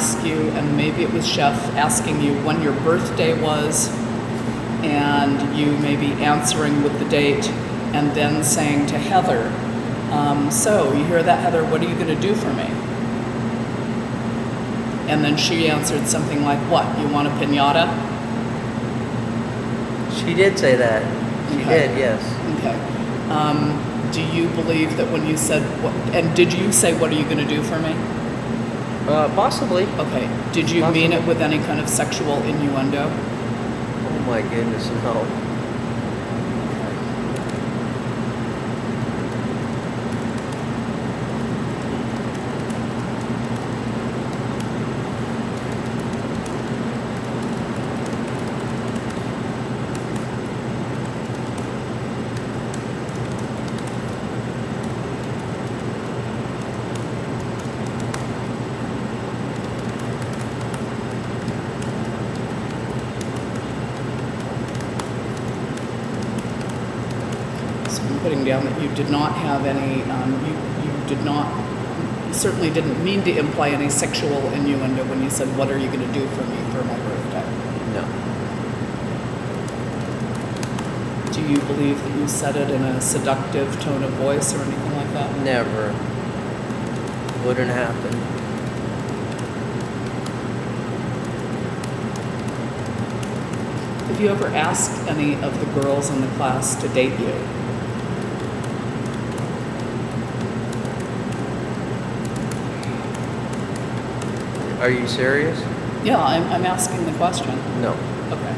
ask you, and maybe it was Chef asking you when your birthday was, and you maybe answering with the date, and then saying to Heather, so you hear that, Heather, what are you going to do for me? And then she answered something like, what, you want a piñata? She did say that. She Okay. did, yes. Okay. Do you believe that when you said, and did you say, what are you going to do for me? Possibly. Okay. Did you mean it with any kind of sexual innuendo? Oh my goodness, no. So I'm putting down that you did not have any, you did not, you certainly didn't mean to imply any sexual innuendo when you said, what are you going to do for me for my birthday? No. Do you believe that you said it in a seductive tone of voice or anything like that? Never. Wouldn't happen. Have you ever asked any of the girls in the class to date you? Are you serious? Yeah, I'm asking the question. No. Okay.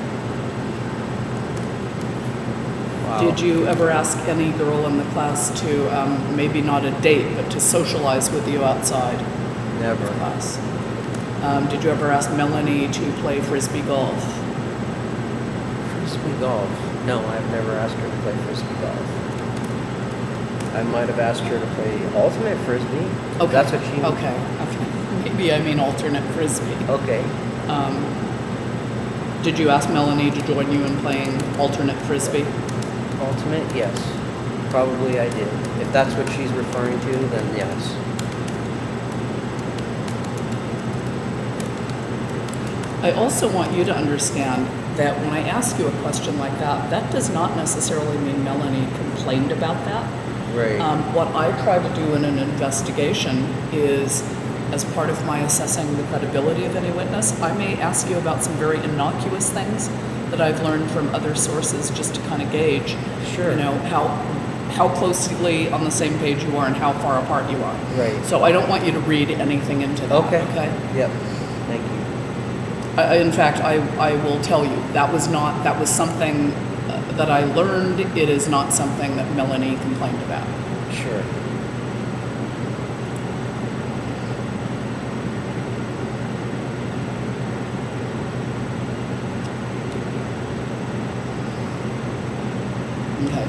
Wow. Did you ever ask any girl in the class to, maybe not a date, but to socialize with you outside Never. class? Did you ever ask Melanie to play frisbee golf? Frisbee golf. No, I've never asked her to play frisbee golf. I might have asked her to play ultimate frisbee. Okay. That's what she. Okay. Maybe I mean alternate frisbee. Okay. Did you ask Melanie to join you in playing alternate frisbee? Ultimate, yes. Probably I did. If that's what she's referring to, then yes. I also want you to understand that when I ask you a question like that, that does not necessarily mean Melanie complained about that. Right. What I try to do in an investigation is, as part of my assessing the credibility of any witness, I may ask you about some very innocuous things that I've learned from other sources just to kind of gauge, Sure. you know, how closely on the same page you are and how far apart you are. Right. So I don't want you to read anything into that. Okay. Okay. Yep. Thank you. In fact, I will tell you, that was something that I learned. It is not something that Melanie complained about. Sure. Okay.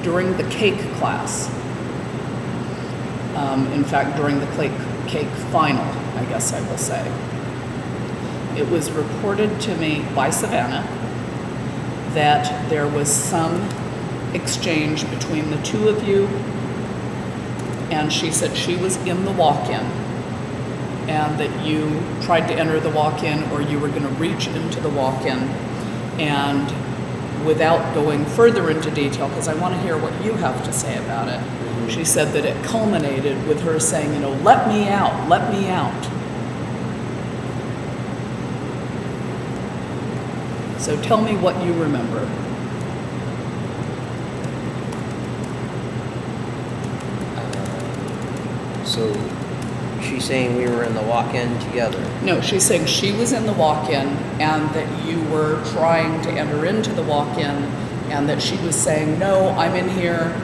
During the cake class, in fact, during the cake final, I guess I will say, it was reported to me by Savannah that there was some exchange between the two of you, and she said she was in the walk-in, and that you tried to enter the walk-in, or you were going to reach into the walk-in, and without going further into detail, because I want to hear what you have to say about it, she said that it culminated with her saying, you know, let me out, let me out. So tell me what you remember. So she's saying we were in the walk-in together. No, she's saying she was in the walk-in and that you were trying to enter into the walk-in, and that she was saying, no, I'm in here,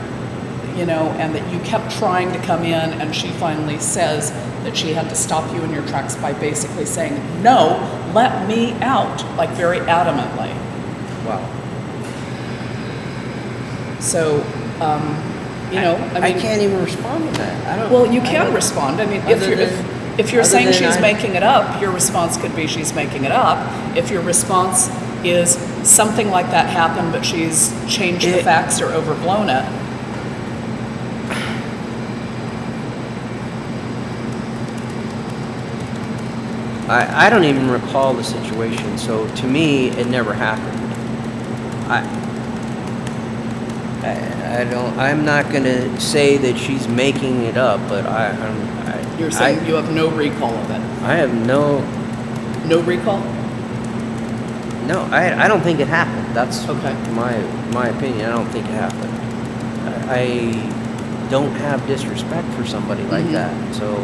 you know, and that you kept trying to come in, and she finally says that she had to stop you in your tracks by basically saying, no, let me out, like very adamantly. Wow. So, you know, I mean, I can't even respond to that. I don't. well, you I can don't- respond. I mean, other if you're other saying than she's I- making it up, your response could be she's making it up. If your response is something like that happened, but she's changed the It- facts or overblown it, I don't even recall the situation, so to me, it never happened. I don't, I'm not gonna say that she's making it up, but You're saying you have no recall of it? I have no, No recall? no, I don't think it happened. That's Okay. my opinion. I don't think it happened. I don't have disrespect for somebody like Mhm. that, so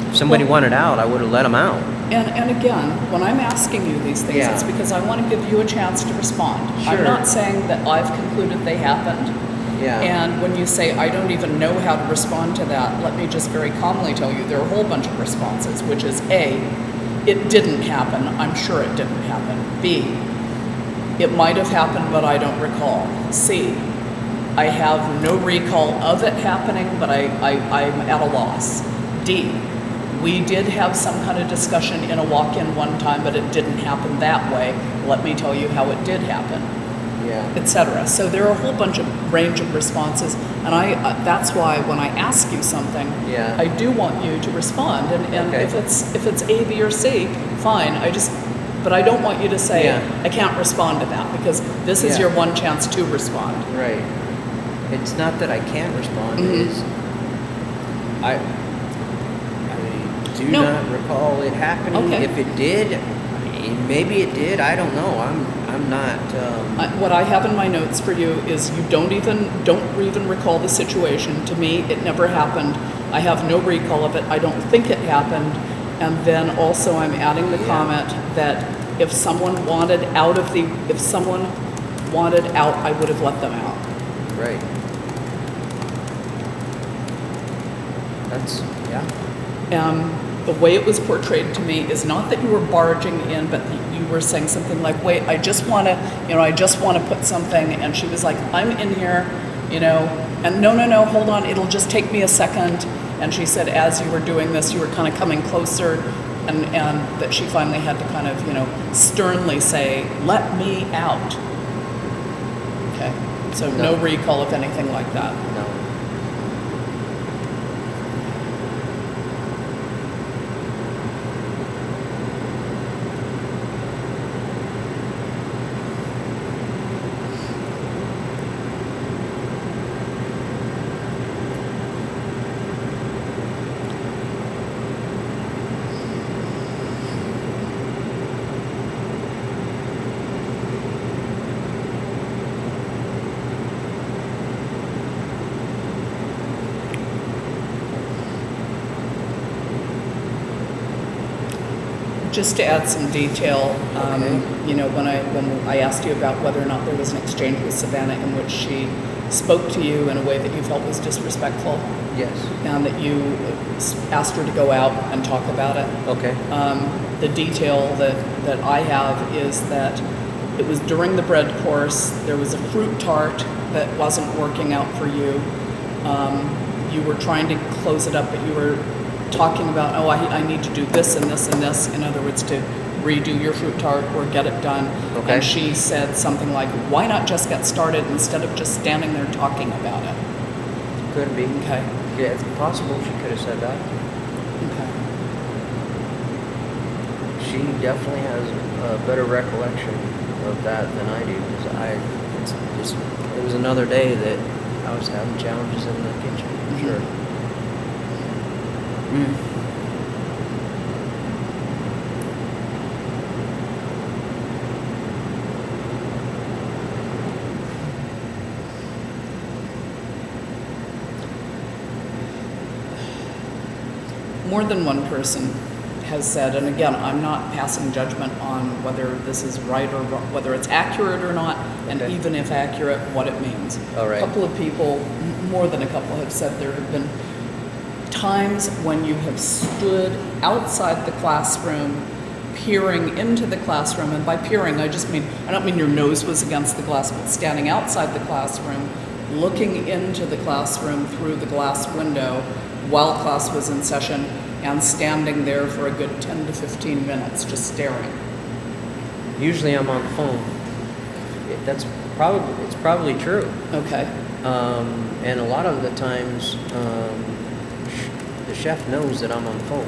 if somebody Well- wanted out, I would have let them out. And again, when I'm asking you these things, Yeah. it's because I want to give you a chance to respond. I'm Sure. not saying that I've concluded they happened. Yeah. And when you say, I don't even know how to respond to that, let me just very calmly tell you there are a whole bunch of responses, which is A, it didn't happen. I'm sure it didn't happen. B, it might have happened, but I don't recall. C, I have no recall of it happening, but I'm at a loss. D, we did have some kind of discussion in a walk-in one time, but it didn't happen that way. Let me tell you how it did happen, Yeah. etc. So there are a whole bunch of range of responses, and that's why when I ask you something, Yeah. I do want you to respond. And Okay. if it's A, B, or C, fine. But I don't want you to say Yeah. I can't respond to that, because this is Yeah. your one chance to respond. Right. It's not that I can't respond. Mhm. It is I do No. not recall it happening. Okay. If it did, maybe it did. I don't know. I'm not. What I have in my notes for you is you don't even recall the situation. To me, it never happened. I have no recall of it. I don't think it happened. And then also I'm adding the Yeah. comment that if someone wanted out, I would have let them out. Right. That's yeah. The way it was portrayed to me is not that you were barging in, but you were saying something like, wait, I just want to put something. And she was like, I'm in here, and no, hold on, it'll just take me a second. And she said, as you were doing this, you were kind of coming closer, and that she finally had to kind of, sternly say, let me out. Okay, so no No. recall of anything like that. No. Just to add some detail, Okay. when I asked you about whether or not there was an exchange with Savannah in which she spoke to you in a way that you felt was disrespectful, Yes. and that you asked her to go out and talk about it. Okay. The detail that I have is that it was during the bread course. There was a fruit tart that wasn't working out for you. You were trying to close it up, but you were talking about, I need to do this and this and this. In other words, to redo your fruit tart or get it done. Okay. And she said something like, why not just get started instead of just standing there talking about it? Could be. Okay. Yeah, it's possible she could have said that. Okay. She definitely has a better recollection of that than I do, because it was another day that I was having challenges in the kitchen, for Mhm. sure. Mm. More than one person has said, and again, I'm not passing judgment on whether this is right or wrong, whether it's accurate or not, and Okay. even if accurate, what it means. All right. A couple of people, more than a couple, have said there have been times when you have stood outside the classroom, peering into the classroom, and by peering, I don't mean your nose was against the glass, but standing outside the classroom, looking into the classroom through the glass window while class was in session, and standing there for a good 10 to 15 minutes, just staring. Usually I'm on the phone. It's probably true. Okay. And a lot of the times, the chef knows that I'm on the phone.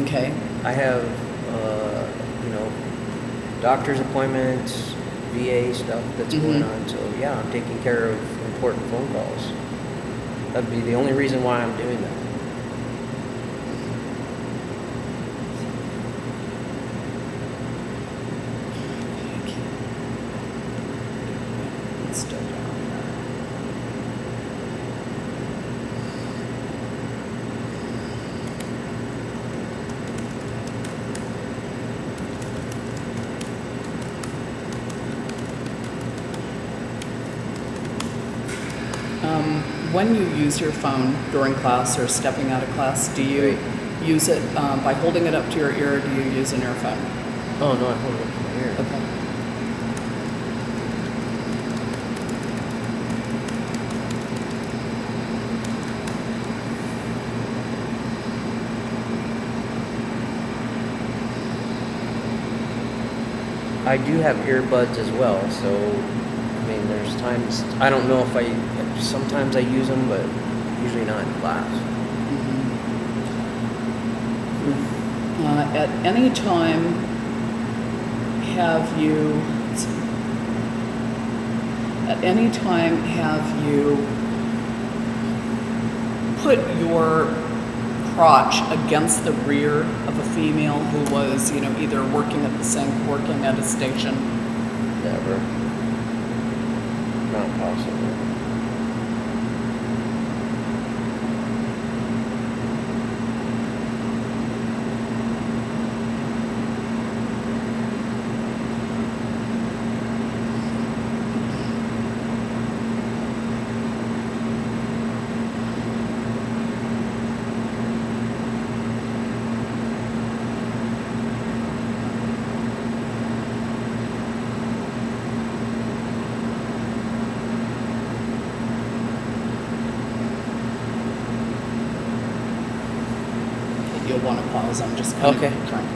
Okay. I have, doctor's appointments, VA stuff that's going Mhm. on. So yeah, I'm taking care of important phone calls. That'd be the only reason why I'm doing that. It's still down here. When you use your phone during class or stepping out of class, do you Right. use it by holding it up to your ear, or do you use an earphone? Oh no, I hold it up to my ear. Okay. I do have earbuds as well, so I mean, there's times I don't know if sometimes I use them, but usually not in class. At any time, have you put your crotch against the rear of a female who was, either working at the sink, working at a station? Never. Not possible. You'll want to pause. I'm just kind Okay. of trying to